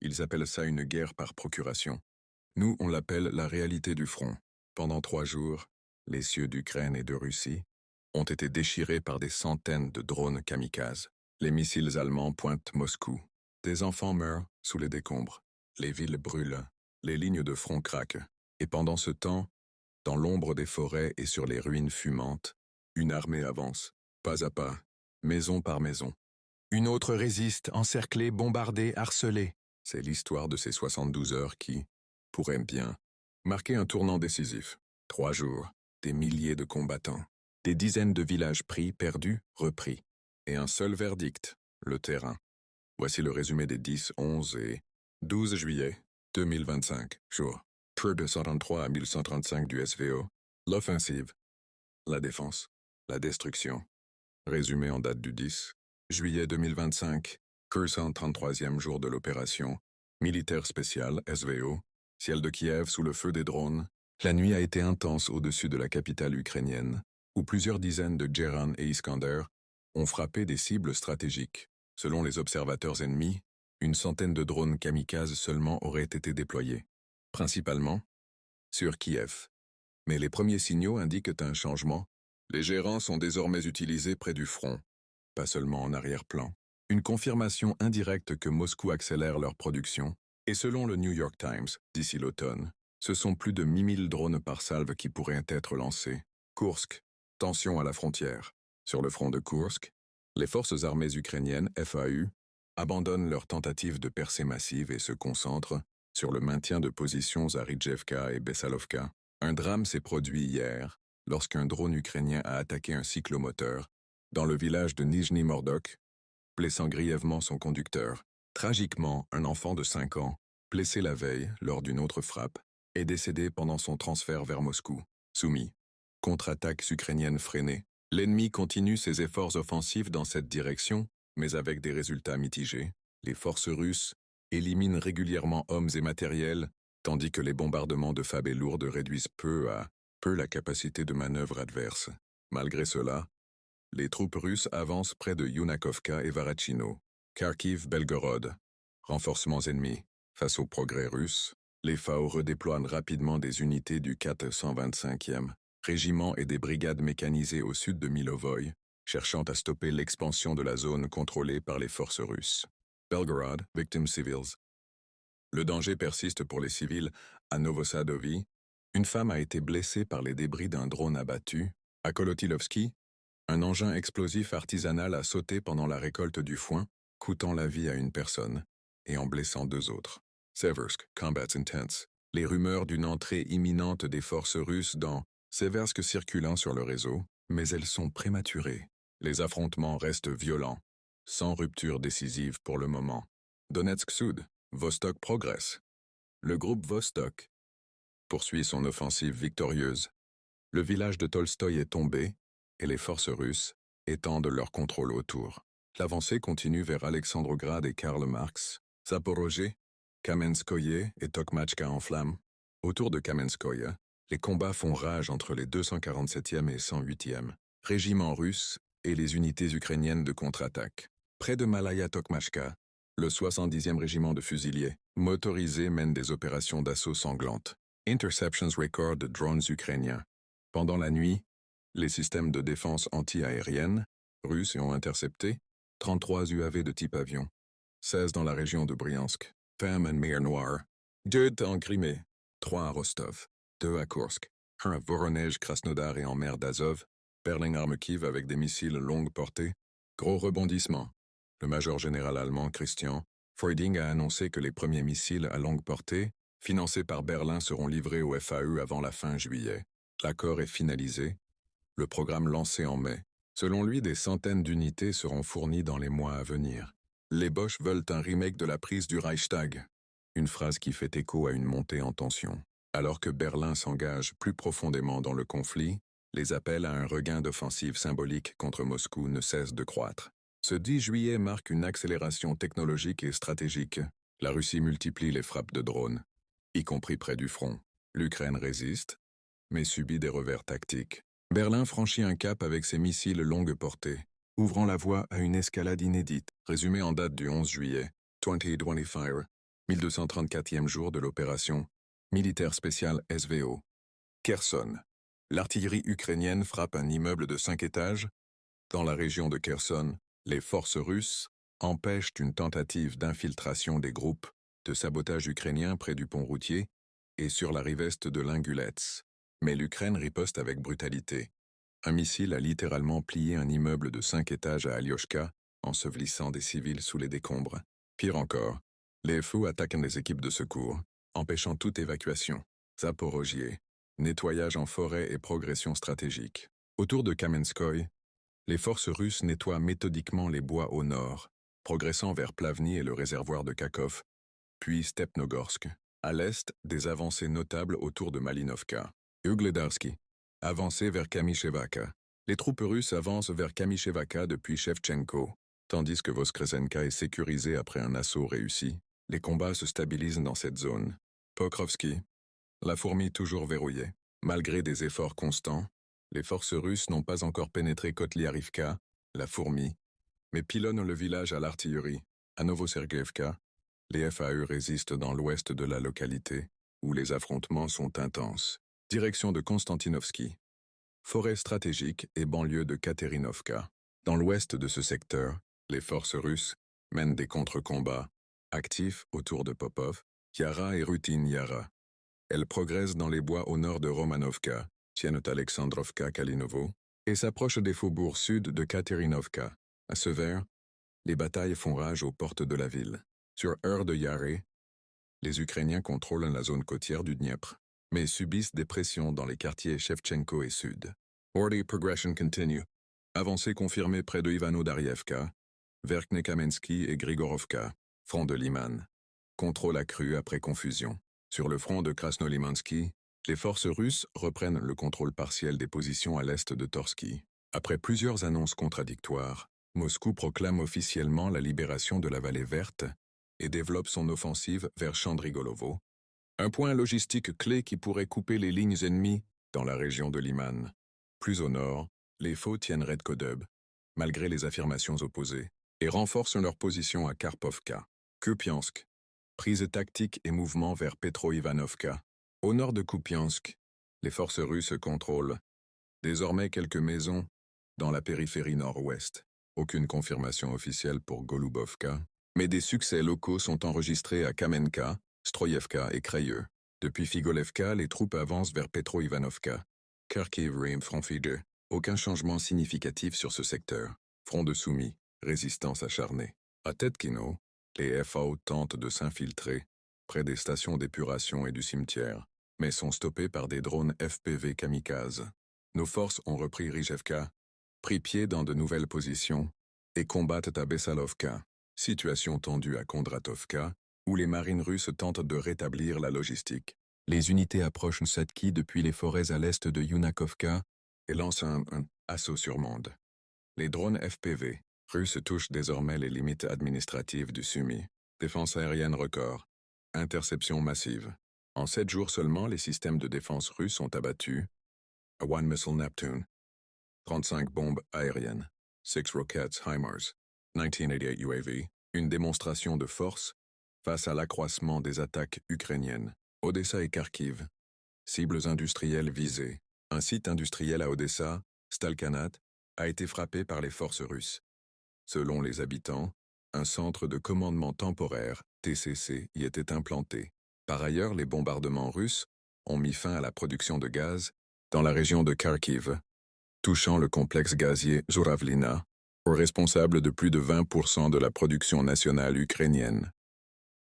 Ils appellent ça une guerre par procuration. Nous, on l'appelle la réalité du front. Pendant 3 jours, les cieux d'Ukraine et de Russie ont été déchirés par des centaines de drones kamikazes. Les missiles allemands pointent Moscou. Des enfants meurent sous les décombres. Les villes brûlent. Les lignes de front craquent. Et pendant ce temps, dans l'ombre des forêts et sur les ruines fumantes, une armée avance, pas à pas, maison par maison. Une autre résiste, encerclée, bombardée, harcelée. C'est l'histoire de ces 72 heures qui, pourraient bien, marquer un tournant décisif. 3 jours, des milliers de combattants, des dizaines de villages pris, perdus, repris. Et un seul verdict, le terrain. Voici le résumé des 10, 11 et 12 juillet 2025 jours. Peu de 133 à 1135 du SVO. L'offensive. La défense. La destruction. Résumé en date du 10 juillet 2025. 133e jour de l'opération. Militaire spécial, SVO. Ciel de Kiev sous le feu des drones. La nuit a été intense au-dessus de la capitale ukrainienne, où plusieurs dizaines de Djeran et Iskander ont frappé des cibles stratégiques. Selon les observateurs ennemis, une centaine de drones kamikazes seulement auraient été déployés, principalement sur Kiev. Mais les premiers signaux indiquent un changement. Les gérants sont désormais utilisés près du front, pas seulement en arrière-plan. Une confirmation indirecte que Moscou accélère leur production. Et selon le New York Times, d'ici l'automne, ce sont plus de 1000 drones par salve qui pourraient être lancés. Koursk, tension à la frontière. Sur le front de Koursk, les forces armées ukrainiennes, FAU, abandonnent leur tentative de percée massive et se concentrent sur le maintien de positions à Ridjevka et Bessalovka. Un drame s'est produit hier, lorsqu'un drone ukrainien a attaqué un cyclomoteur dans le village de Nijni Mordok, blessant grièvement son conducteur. Tragiquement, un enfant de 5 ans, blessé la veille lors d'une autre frappe, est décédé pendant son transfert vers Moscou. Soumis. Contre-attaques ukrainiennes freinées. L'ennemi continue ses efforts offensifs dans cette direction, mais avec des résultats mitigés. Les forces russes éliminent régulièrement hommes et matériels, tandis que les bombardements de Fab et lourdes réduisent peu à peu la capacité de manœuvre adverse. Malgré cela, les troupes russes avancent près de Yunakovka et Varachino. Kharkiv-Belgorod. Renforcements ennemis. Face au progrès russe, les FAO redéploient rapidement des unités du 425e régiment et des brigades mécanisées au sud de Milovoï, cherchant à stopper l'expansion de la zone contrôlée par les forces russes. Belgorod, victimes civils. Le danger persiste pour les civils. À Novosadovi, une femme a été blessée par les débris d'un drone abattu. À Kolotilovski, un engin explosif artisanal a sauté pendant la récolte du foin, coûtant la vie à une personne et en blessant 2 autres. Seversk, combats intense. Les rumeurs d'une entrée imminente des forces russes dans Seversk circulant sur le réseau, mais elles sont prématurées. Les affrontements restent violents, sans rupture décisive pour le moment. Donetsk Sud, Vostok progresse. Le groupe Vostok poursuit son offensive victorieuse. Le village de Tolstoï est tombé, et les forces russes étendent leur contrôle autour. L'avancée continue vers Alexandrograd et Karl Marx, Zaporozhye, Kamenskoye et Tokmachka en flammes. Autour de Kamenskoye, les combats font rage entre les 247e et 108e régiments russes et les unités ukrainiennes de contre-attaque. Près de Malaya Tokmachka, le 70e régiment de fusiliers motorisés mène des opérations d'assaut sanglantes. Interceptions record de drones ukrainiens. Pendant la nuit, les systèmes de défense anti-aérienne russes ont intercepté 33 UAV de type avion, 16 dans la région de Bryansk, Femme et mer Noire, 2 en Crimée, 3 à Rostov, 2 à Kursk, 1 à Voronezh, Krasnodar et en mer d'Azov, Berlin arme Kiev avec des missiles longue portée. Gros rebondissement. Le major général allemand Christian Freuding a annoncé que les premiers missiles à longue portée, financés par Berlin, seront livrés au FAE avant la fin juillet. L'accord est finalisé. Le programme lancé en mai. Selon lui, des centaines d'unités seront fournies dans les mois à venir. Les Boches veulent un remake de la prise du Reichstag. Une phrase qui fait écho à une montée en tension. Alors que Berlin s'engage plus profondément dans le conflit, les appels à un regain d'offensive symbolique contre Moscou ne cessent de croître. Ce 10 juillet marque une accélération technologique et stratégique. La Russie multiplie les frappes de drones, y compris près du front. L'Ukraine résiste, mais subit des revers tactiques. Berlin franchit un cap avec ses missiles longue portée, ouvrant la voie à une escalade inédite. Résumé en date du 11 juillet 2025. 1234e jour de l'opération militaire spéciale SVO. Kherson. L'artillerie ukrainienne frappe un immeuble de 5 étages. Dans la région de Kherson, les forces russes empêchent une tentative d'infiltration des groupes de sabotage ukrainiens près du pont routier et sur la rive est de l'Ingulets. Mais l'Ukraine riposte avec brutalité. Un missile a littéralement plié un immeuble de 5 étages à Alyoshka, ensevelissant des civils sous les décombres. Pire encore, les fous attaquent des équipes de secours, empêchant toute évacuation. Zaporogier. Nettoyage en forêt et progression stratégique. Autour de Kamenskoye, les forces russes nettoient méthodiquement les bois au nord, progressant vers Plavny et le réservoir de Kakov, puis Stepnogorsk. À l'est, des avancées notables autour de Malinovka. Ugledarsky. Avancée vers Kamyshevaka. Les troupes russes avancent vers Kamyshevaka depuis Shevchenko, tandis que Voskresenka est sécurisée après un assaut réussi. Les combats se stabilisent dans cette zone. Pokrovsky. La fourmi toujours verrouillée. Malgré des efforts constants, les forces russes n'ont pas encore pénétré Kotlyarivka, la fourmi, mais pilonnent le village à l'artillerie. À Novosergevka, les FAE résistent dans l'ouest de la localité, où les affrontements sont intenses. Direction de Konstantinovski. Forêt stratégique et banlieue de Katerinovka. Dans l'ouest de ce secteur, les forces russes mènent des contre-combats actifs autour de Popov, Yara et Rutin Yara. Elles progressent dans les bois au nord de Romanovka, tiennent Alexandrovka Kalinovo, et s'approchent des faubourgs sud de Katerinovka. À ce vers, les batailles font rage aux portes de la ville. Sur Heure de Yaré, les Ukrainiens contrôlent la zone côtière du Dniepr, mais subissent des pressions dans les quartiers Shevchenko et Sud. Order progression continue. Avancée confirmée près de Ivano-Darievka, Verkhnekamenski et Grigorovka, front de Liman. Contrôle accru après confusion. Sur le front de Krasnolimansky, les forces russes reprennent le contrôle partiel des positions à l'est de Torsky. Après plusieurs annonces contradictoires, Moscou proclame officiellement la libération de la vallée verte et développe son offensive vers Chandrigolovo, un point logistique clé qui pourrait couper les lignes ennemies dans la région de Liman. Plus au nord, les faux tiennent Redkodub, malgré les affirmations opposées, et renforcent leur position à Karpovka. Kupiansk. Prise tactique et mouvement vers Petro-Ivanovka. Au nord de Kupiansk, les forces russes contrôlent désormais quelques maisons dans la périphérie nord-ouest. Aucune confirmation officielle pour Golubovka, mais des succès locaux sont enregistrés à Kamenka, Stroyevka et Krayeux. Depuis Figolevka, les troupes avancent vers Petro-Ivanovka. Kharkiv Rim front figure. Aucun changement significatif sur ce secteur. Front de soumis, résistance acharnée. À Tetkino, les FAO tentent de s'infiltrer près des stations d'épuration et du cimetière, mais sont stoppés par des drones FPV kamikazes. Nos forces ont repris Rijevka, pris pied dans de nouvelles positions, et combattent à Bessalovka. Situation tendue à Kondratovka, où les marines russes tentent de rétablir la logistique. Les unités approchent Satki depuis les forêts à l'est de Yunakovka et lancent un assaut sur Monde. Les drones FPV russes touchent désormais les limites administratives du Sumy. Défense aérienne record. Interception massive. En 7 jours seulement, les systèmes de défense russes ont abattu a One Missile Neptune, 35 bombes aériennes, 6 rockets HIMARS, 1988 UAV, une démonstration de force face à l'accroissement des attaques ukrainiennes. Odessa et Kharkiv. Cibles industrielles visées. Un site industriel à Odessa, Stalkanat, a été frappé par les forces russes. Selon les habitants, un centre de commandement temporaire, TCC, y était implanté. Par ailleurs, les bombardements russes ont mis fin à la production de gaz dans la région de Kharkiv, touchant le complexe gazier Zhuravlina, responsable de plus de 20% de la production nationale ukrainienne.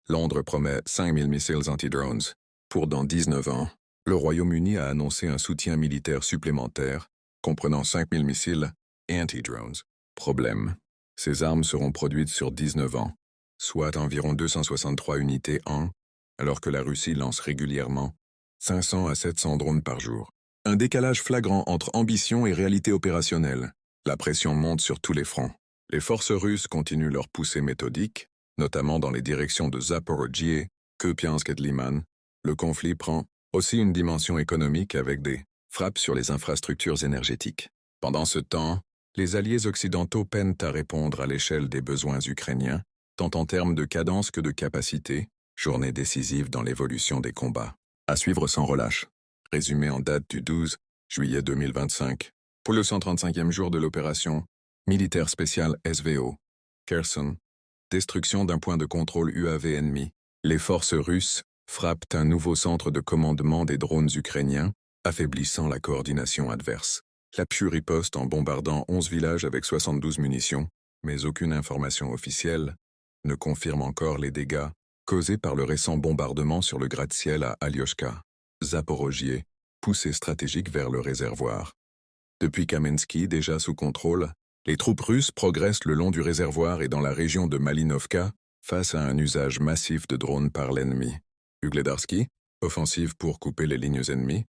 Londres promet 5000 missiles anti-drones. Pour dans 19 ans, le Royaume-Uni a annoncé un soutien militaire supplémentaire, comprenant 5000 missiles et anti-drones. Problème. Ces armes seront produites sur 19 ans, soit environ 263 unités an, alors que la Russie lance régulièrement 500 à 700 drones par jour. Un décalage flagrant entre ambition et réalité opérationnelle. La pression monte sur tous les fronts. Les forces russes continuent leur poussée méthodique, notamment dans les directions de Zaporozhye, Kupiansk et de Liman. Le conflit prend aussi une dimension économique avec des frappes sur les infrastructures énergétiques. Pendant ce temps, les alliés occidentaux peinent à répondre à l'échelle des besoins ukrainiens, tant en termes de cadence que de capacité, Journée décisive dans l'évolution des combats. À suivre sans relâche. Résumé en date du 12 juillet 2025. Pour le 135e jour de l'opération militaire spéciale SVO. Kherson. Destruction d'un point de contrôle UAV ennemi. Les forces russes frappent un nouveau centre de commandement des drones ukrainiens, affaiblissant la coordination adverse. La PU riposte en bombardant 11 villages avec 72 munitions, mais aucune information officielle ne confirme encore les dégâts causés par le récent bombardement sur le gratte-ciel à Alyoshka. Zaporojier, poussée stratégique vers le réservoir. Depuis Kamensky, déjà sous contrôle, les troupes russes progressent le long du réservoir et dans la région de Malinovka face à un usage massif de drones par l'ennemi. Ugledarsky, offensive pour couper les lignes ennemies.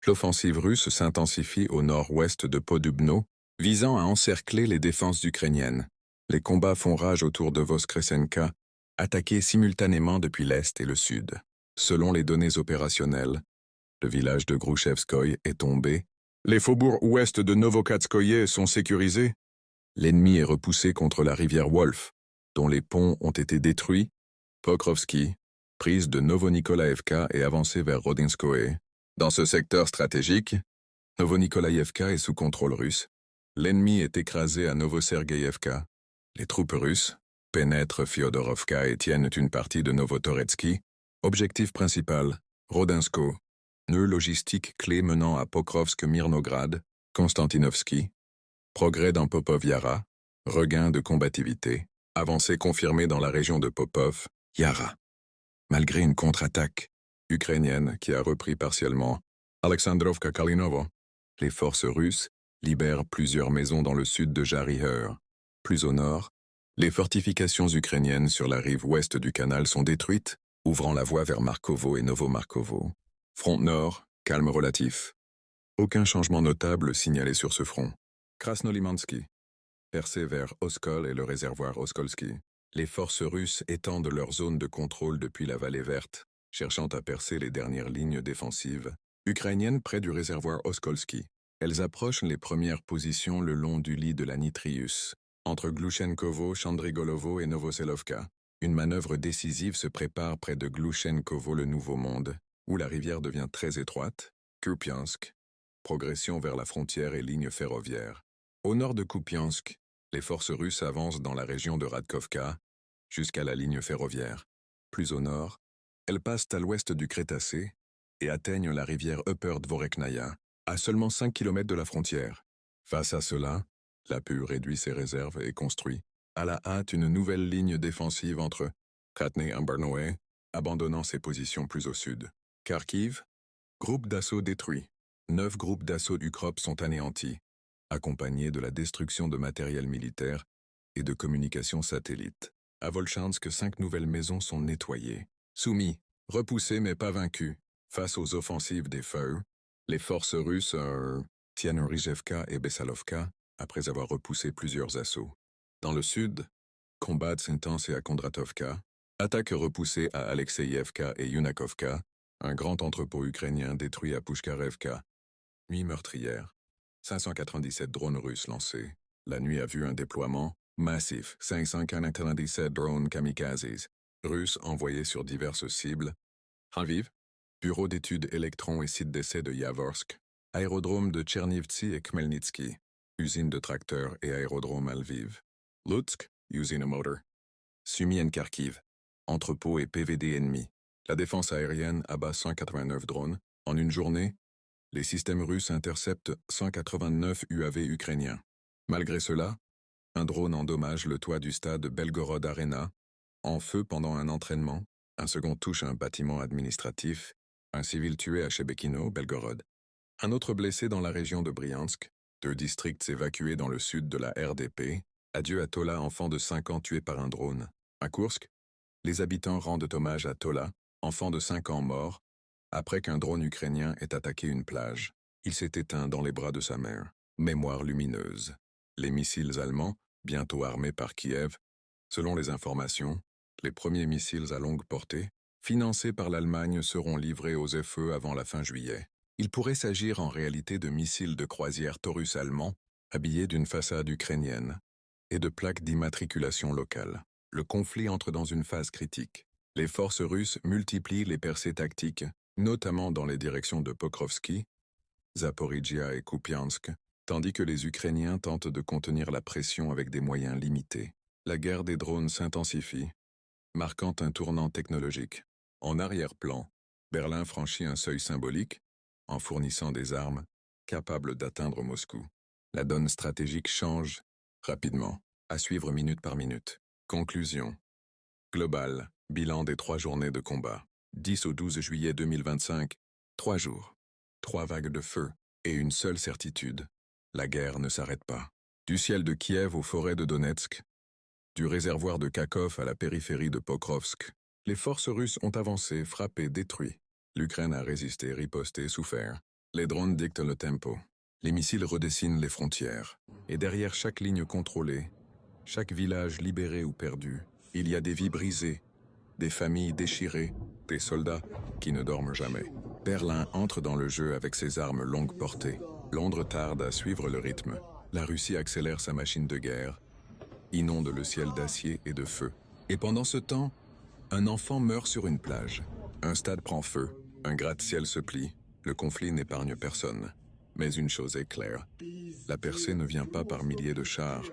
L'offensive russe s'intensifie au nord-ouest de Podubno, visant à encercler les défenses ukrainiennes. Les combats font rage autour de Voskresenka, attaqués simultanément depuis l'est et le sud. Selon les données opérationnelles, le village de Grushevskoye est tombé. Les faubourgs ouest de Novokatskoye sont sécurisés. L'ennemi est repoussé contre la rivière Wolf, dont les ponts ont été détruits. Pokrovski, prise de Novonikolaevka et avancée vers Rodinskoye. Dans ce secteur stratégique, Novonikolaevka est sous contrôle russe. L'ennemi est écrasé à Novosergeïevka. Les troupes russes pénètrent Fyodorovka et tiennent une partie de Novotoretsky. Objectif principal, Rodinsko. Nœud logistique clé menant à Pokrovsk-Mirnograd, Konstantinovski. Progrès dans Popov-Yara. Regain de combativité. Avancée confirmée dans la région de Popov-Yara. Malgré une contre-attaque ukrainienne qui a repris partiellement Alexandrovka-Kalinovo, les forces russes libèrent plusieurs maisons dans le sud de Jariheur. Plus au nord, les fortifications ukrainiennes sur la rive ouest du canal sont détruites, ouvrant la voie vers Markovo et Novomarkovo. Front nord, calme relatif. Aucun changement notable signalé sur ce front. Krasnolimansky, percé vers Oskol et le réservoir Oskolski. Les forces russes étendent leur zone de contrôle depuis la vallée verte, cherchant à percer les dernières lignes défensives ukrainiennes près du réservoir Oskolski. Elles approchent les premières positions le long du lit de la Nitrius, entre Glushenkovo, Chandrigolovo et Novoselovka. Une manœuvre décisive se prépare près de Glushenkovo, le Nouveau Monde, où la rivière devient très étroite. Kupiansk, progression vers la frontière et ligne ferroviaire. Au nord de Kupiansk, les forces russes avancent dans la région de Radkovka, jusqu'à la ligne ferroviaire. Plus au nord, elles passent à l'ouest du Crétacé et atteignent la rivière Upper Dvoreknaya, à seulement 5 km de la frontière. Face à cela, la PU réduit ses réserves et construit, à la hâte, une nouvelle ligne défensive entre Khatny et Barnoé, abandonnant ses positions plus au sud. Kharkiv, groupe d'assaut détruit. 9 groupes d'assaut UKROP sont anéantis, accompagnés de la destruction de matériel militaire et de communications satellites. À Volchansk, 5 nouvelles maisons sont nettoyées. Soumis, repoussés mais pas vaincus, face aux offensives des feux, les forces russes tiennent Rizhevka et Bessalovka après avoir repoussé plusieurs assauts. Dans le sud, combats intenses à Kondratovka, attaques repoussées à Alexeyevka et Yunakovka, un grand entrepôt ukrainien détruit à Pushkarevka. Nuit meurtrière. 597 drones russes lancés. La nuit a vu un déploiement massif. 597 drones kamikazes russes envoyés sur diverses cibles. Lviv, bureau d'études électrons et site d'essai de Yavorsk, aérodrome de Tchernivtsi et Khmelnytsky, usine de tracteurs et aérodrome à Lviv. Lutsk, usine à moteur. Sumy et Kharkiv, entrepôt et PVD ennemis. La défense aérienne abat 189 drones. En une journée, les systèmes russes interceptent 189 UAV ukrainiens. Malgré cela, un drone endommage le toit du stade Belgorod Arena, en feu pendant un entraînement. Un second touche un bâtiment administratif. Un civil tué à Shebekino, Belgorod. Un autre blessé dans la région de Bryansk. 2 districts évacués dans le sud de la RDP. Adieu à Tola, enfant de 5 ans tué par un drone. À Kursk, les habitants rendent hommage à Tola, enfant de 5 ans mort, après qu'un drone ukrainien ait attaqué une plage. Il s'est éteint dans les bras de sa mère. Mémoire lumineuse. Les missiles allemands, bientôt armés par Kiev. Selon les informations, les premiers missiles à longue portée, financés par l'Allemagne, seront livrés aux FE avant la fin juillet. Il pourrait s'agir en réalité de missiles de croisière Taurus allemands, habillés d'une façade ukrainienne, et de plaques d'immatriculation locale. Le conflit entre dans une phase critique. Les forces russes multiplient les percées tactiques, notamment dans les directions de Pokrovski, Zaporijia et Kupiansk, tandis que les Ukrainiens tentent de contenir la pression avec des moyens limités. La guerre des drones s'intensifie, marquant un tournant technologique. En arrière-plan, Berlin franchit un seuil symbolique en fournissant des armes capables d'atteindre Moscou. La donne stratégique change rapidement, à suivre minute par minute. Conclusion. Global, bilan des 3 journées de combat. 10 au 12 juillet 2025, 3 jours, 3 vagues de feu et une seule certitude. La guerre ne s'arrête pas. Du ciel de Kiev aux forêts de Donetsk, du réservoir de Kharkov à la périphérie de Pokrovsk, les forces russes ont avancé, frappé, détruit. L'Ukraine a résisté, riposté, souffert. Les drones dictent le tempo. Les missiles redessinent les frontières. Et derrière chaque ligne contrôlée, chaque village libéré ou perdu, il y a des vies brisées, des familles déchirées, des soldats qui ne dorment jamais. Berlin entre dans le jeu avec ses armes longue portée. Londres tarde à suivre le rythme. La Russie accélère sa machine de guerre, inonde le ciel d'acier et de feu. Et pendant ce temps, un enfant meurt sur une plage. Un stade prend feu, un gratte-ciel se plie, le conflit n'épargne personne. Mais une chose est claire, la percée ne vient pas par milliers de chars,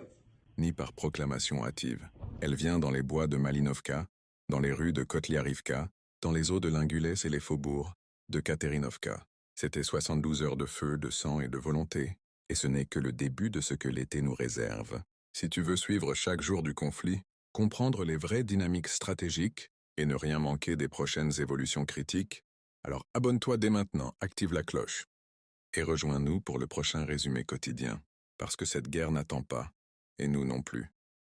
ni par proclamation hâtive. Elle vient dans les bois de Malinovka, dans les rues de Kotliarivka, dans les eaux de Lingulès et les faubourgs de Katerinovka. C'était 72 heures de feu, de sang et de volonté, et ce n'est que le début de ce que l'été nous réserve. Si tu veux suivre chaque jour du conflit, comprendre les vraies dynamiques stratégiques et ne rien manquer des prochaines évolutions critiques, alors abonne-toi dès maintenant, active la cloche et rejoins-nous pour le prochain résumé quotidien, parce que cette guerre n'attend pas, et nous non plus.